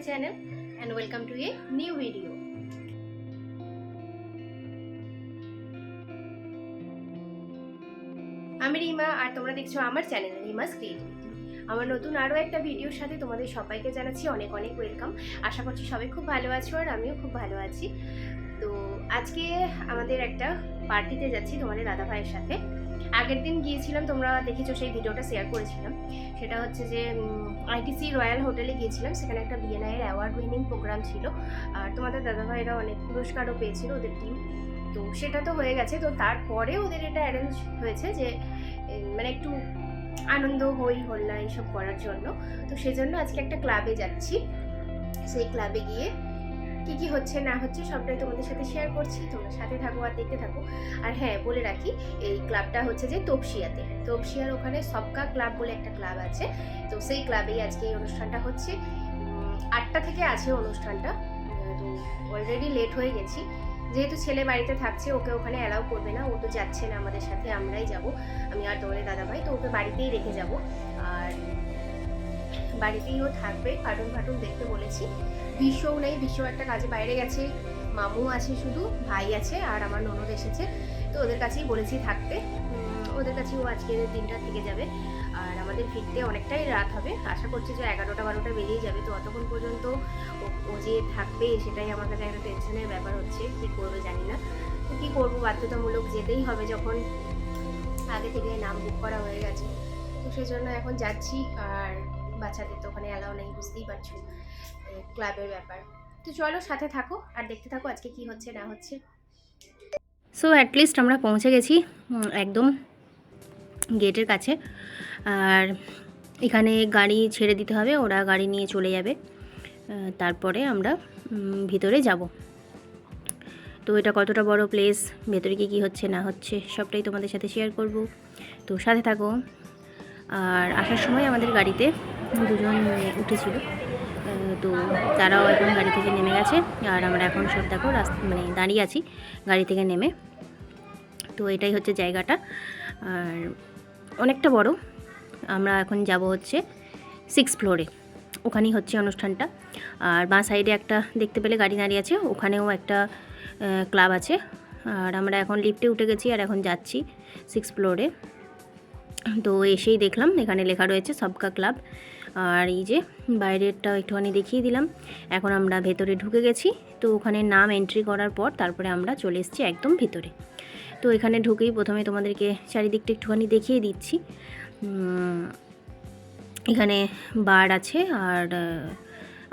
channel and welcome to a new video. আমি রিমা আর তোমরা দেখছো আমার চ্যানেল রিমাস ক্রিয়েটিভিটি। আমার নতুন আরও একটা ভিডিওর সাথে তোমাদের সবাইকে জানাচ্ছি অনেক অনেক ওয়েলকাম। আশা করছি সবাই খুব ভালো আছো আর আমিও খুব ভালো আছি। তো আজকে আমাদের একটা পার্টিতে যাচ্ছি তোমাদের দাদা ভাইয়ের সাথে। আগের দিন গিয়েছিলাম, তোমরা দেখেছো, সেই ভিডিওটা শেয়ার করেছিলাম। সেটা হচ্ছে যে আইটিসি রয়্যাল হোটেলে গিয়েছিলাম, সেখানে একটা বিএনআইয়ের অ্যাওয়ার্ড উইনিং প্রোগ্রাম ছিল আর তোমাদের দাদা ভাইরা অনেক পুরস্কারও পেয়েছিল ওদের টিম। তো সেটা তো হয়ে গেছে, তো তারপরে ওদের এটা অ্যারেঞ্জ হয়েছে যে মানে একটু আনন্দ হই হল্লা এইসব করার জন্য। তো সেজন্য আজকে একটা ক্লাবে যাচ্ছি। সেই ক্লাবে গিয়ে কি কি হচ্ছে না হচ্ছে সবটাই তোমাদের সাথে শেয়ার করছি, তোমরা সাথে থাকো আর দেখতে থাকো। আর হ্যাঁ, বলে রাখি এই ক্লাবটা হচ্ছে যে তপসিয়ার ওখানে সবকা ক্লাব বলে একটা ক্লাব আছে। তো সেই ক্লাবেই আজকে এই অনুষ্ঠানটা হচ্ছে। 8টা থেকে আছে অনুষ্ঠানটা। তো অলরেডি লেট হয়ে গেছি, যেহেতু ছেলে বাড়িতে থাকছে, ওকে ওখানে অ্যালাউ করবে না, ও তো যাচ্ছে না আমাদের সাথে, আমরাই যাব, আমি আর তোমাদের দাদা ভাই। তো ওকে বাড়িতেই রেখে যাব আর বাড়িতেই ও থাকবে, কার্টুন দেখতে বলেছি। বিশ্বও নেই, বিশ্ব একটা কাজে বাইরে গেছে, মামু আছে, শুধু ভাই আছে আর আমার ননদ এসেছে। তো ওদের কাছেই বলেছি থাকতে, ওদের কাছেই ও আজকের দিনটা থেকে যাবে। আর আমাদের ফিরতে অনেকটাই রাত হবে, আশা করছি যে 11টা-12টা বেরিয়ে যাবে। তো অতক্ষণ পর্যন্ত ও যে থাকবে সেটাই আমার কাছে একটা টেনশনের ব্যাপার হচ্ছে, কী করবে জানি না। তো কী করবো, বাধ্যতামূলক যেতেই হবে যখন আগে থেকে নাম বুক করা হয়ে গেছে। তো সেই জন্য এখন যাচ্ছি। আর বাচ্চাদের তো ওখানে অ্যালাউ নেই, বুঝতেই পারছো, ক্লাবের ব্যাপার। তো চলো সাথে থাকো আর দেখতে থাকো আজকে কি হচ্ছে না হচ্ছে। সো অ্যাটলিস্ট আমরা পৌঁছে গেছি একদম গেটের কাছে। আর এখানে গাড়ি ছেড়ে দিতে হবে, ওরা গাড়ি নিয়ে চলে যাবে, তারপরে আমরা ভিতরে যাব। তো এটা কতটা বড় প্লেস, ভেতরে কি হচ্ছে না হচ্ছে সবটাই তোমাদের সাথে শেয়ার করব। তো সাথে থাকো। আর আসার সময় আমাদের গাড়িতে দুজন উঠেছিল, তো তারাও এখন গাড়ি থেকে নেমে গেছে। আর আমরা এখন সব দেখো মানে দাঁড়িয়ে আছি গাড়ি থেকে নেমে। তো এটাই হচ্ছে জায়গাটা, আর অনেকটা বড়। আমরা এখন যাব হচ্ছে 6th ফ্লোরে, ওখানেই হচ্ছে অনুষ্ঠানটা। আর বাঁ সাইডে একটা দেখতে পেলে গাড়ি দাঁড়িয়ে আছে, ওখানেও একটা ক্লাব আছে। আর আমরা এখন লিফটে উঠে গেছি আর এখন যাচ্ছি 6th ফ্লোরে। তো এসেই দেখলাম এখানে লেখা রয়েছে সবকা ক্লাব। আর এই যে বাইরেরটাও একটুখানি দেখিয়ে দিলাম। এখন আমরা ভেতরে ঢুকে গেছি। তো ওখানে নাম এন্ট্রি করার পর তারপরে আমরা চলে এসেছি একদম ভিতরে। তো এখানে ঢুকেই প্রথমে তোমাদেরকে চারিদিকটা একটুখানি দেখিয়ে দিচ্ছি। এখানে বার আছে আর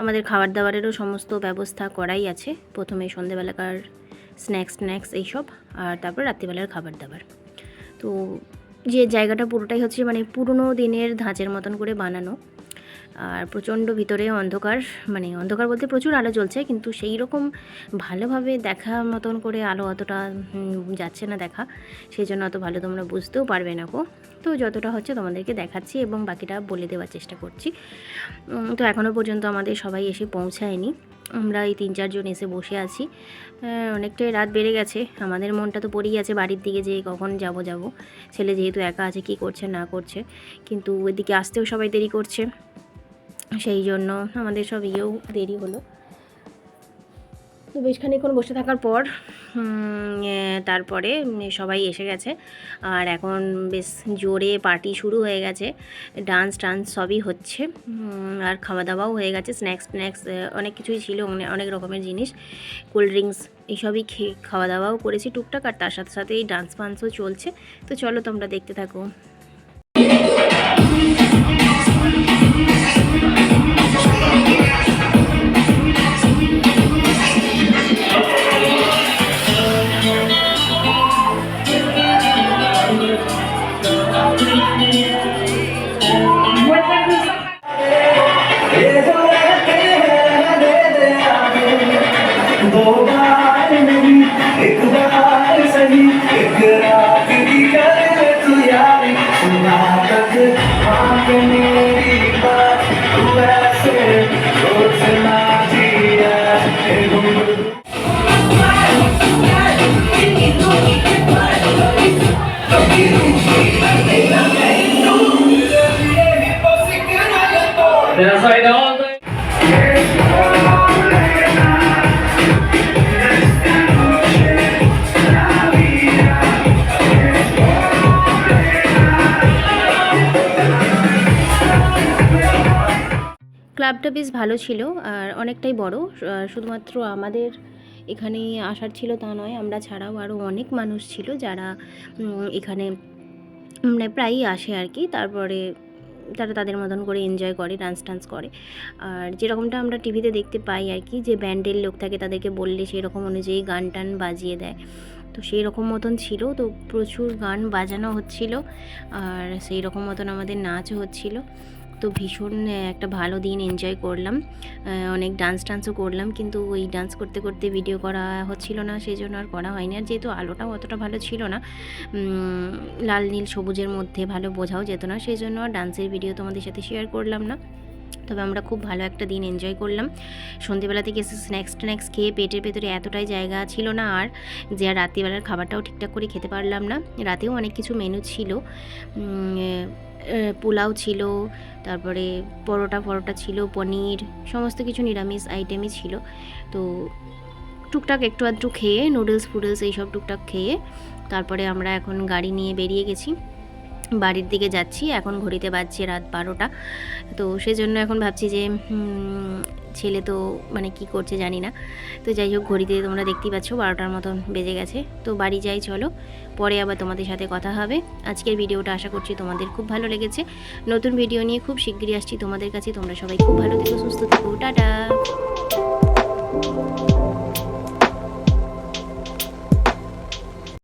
আমাদের খাবার দাবারেরও সমস্ত ব্যবস্থা করাই আছে। প্রথমে সন্ধেবেলাকার স্ন্যাক্স এইসব, আর তারপর রাত্রিবেলার খাবার দাবার। তো যে জায়গাটা পুরোটাই হচ্ছে মানে পুরনো দিনের ধাঁচের মতন করে বানানো। আর প্রচণ্ড ভিতরে অন্ধকার, মানে অন্ধকার বলতে প্রচুর আলো জ্বলছে, কিন্তু সেই রকম ভালোভাবে দেখা মতন করে আলো অতটা যাচ্ছে না দেখা, সেই জন্য অত ভালো তোমরা বুঝতেও পারবে না গো। তো যতটা হচ্ছে তোমাদেরকে দেখাচ্ছি এবং বাকিটা বলে দেওয়ার চেষ্টা করছি। তো এখনও পর্যন্ত আমাদের সবাই এসে পৌঁছায়নি, আমরা এই 3-4 জন এসে বসে আছি। অনেকটাই রাত বেড়ে গেছে, আমাদের মনটা তো পড়েই আছে বাড়ির দিকে যে কখন যাব। ছেলে যেহেতু একা আছে, কি করছে না করছে, কিন্তু ওইদিকে আসতেও সবাই দেরি করছে, সেই জন্য আমাদের সব দেরি হলো। তো বেশ খানিকক্ষণ বসে থাকার পর তারপরে সবাই এসে গেছে। আর এখন বেশ জোরে পার্টি শুরু হয়ে গেছে, ডান্স সবই হচ্ছে। আর খাওয়া দাওয়াও হয়ে গেছে, স্ন্যাক্স অনেক কিছুই ছিল, অনেক রকমের জিনিস, কোল্ড ড্রিঙ্কস এইসবই খাওয়া দাওয়াও করেছি টুকটাক। আর তার সাথে সাথে এই ডান্সও চলছে। তো চলো তোমরা দেখতে থাকো। That's right, all day. ক্লাবটা বেশ ভালো ছিল আর অনেকটাই বড়। শুধুমাত্র আমাদের এখানে আসার ছিল তা নয়, আমরা ছাড়াও আরও অনেক মানুষ ছিল যারা এখানে মানে প্রায়ই আসে আর কি। তারপরে তারা তাদের মতন করে এনজয় করে, ডান্স টান্স করে। আর যেরকমটা আমরা টিভিতে দেখতে পাই আর কি, যে ব্যান্ডের লোক থাকে তাদেরকে বললে সেই রকম অনুযায়ী গান টান বাজিয়ে দেয়, তো সেই রকম মতন ছিল। তো প্রচুর গান বাজানো হচ্ছিল আর সেই রকম মতন আমাদের নাচও হচ্ছিল। তো ভীষণ একটা ভালো দিন এনজয় করলাম, অনেক ডান্স টান্সও করলাম, কিন্তু ওই ডান্স করতে করতে ভিডিও করা হচ্ছিল না, সেই জন্য আর করা হয়নি। আর যেহেতু আলোটাও অতটা ভালো ছিল না, লাল নীল সবুজের মধ্যে ভালো বোঝাও যেত না, সেই জন্য আর ডান্সের ভিডিও তোমাদের সাথে শেয়ার করলাম না। তবে আমরা খুব ভালো একটা দিন এনজয় করলাম। সন্ধ্যেবেলা থেকে স্ন্যাক্স খেয়ে পেটের ভেতরে এতটাই জায়গা ছিল না আর, যে আর রাত্রিবেলার খাবারটাও ঠিকঠাক করে খেতে পারলাম না। রাতেও অনেক কিছু মেনু ছিল, পোলাও ছিল, তারপরে পরোটা ছিল, পনির, সমস্ত কিছু নিরামিষ আইটেমই ছিল। তো টুকটাক একটু আধটু খেয়ে নুডলস এইসব টুকটাক খেয়ে তারপরে আমরা এখন গাড়ি নিয়ে বেরিয়ে গেছি, বাড়ির দিকে যাচ্ছি। এখন ঘড়িতে বাজছে রাত 12টা। তো সেজন্য এখন ভাবছি যে ছেলে তো মানে কি করছে জানি না। তো যাই হোক, ঘড়িতে তোমরা দেখতেই পাচ্ছ 12টার মতন বেজে গেছে। তো বাড়ি যাই চলো, পরে আবার তোমাদের সাথে কথা হবে। আজকের ভিডিওটা আশা করছি তোমাদের খুব ভালো লেগেছে। নতুন ভিডিও নিয়ে খুব শিগগিরই আসছি তোমাদের কাছে। তোমরা সবাই খুব ভালো থেকো, সুস্থ থেকো, টাটা।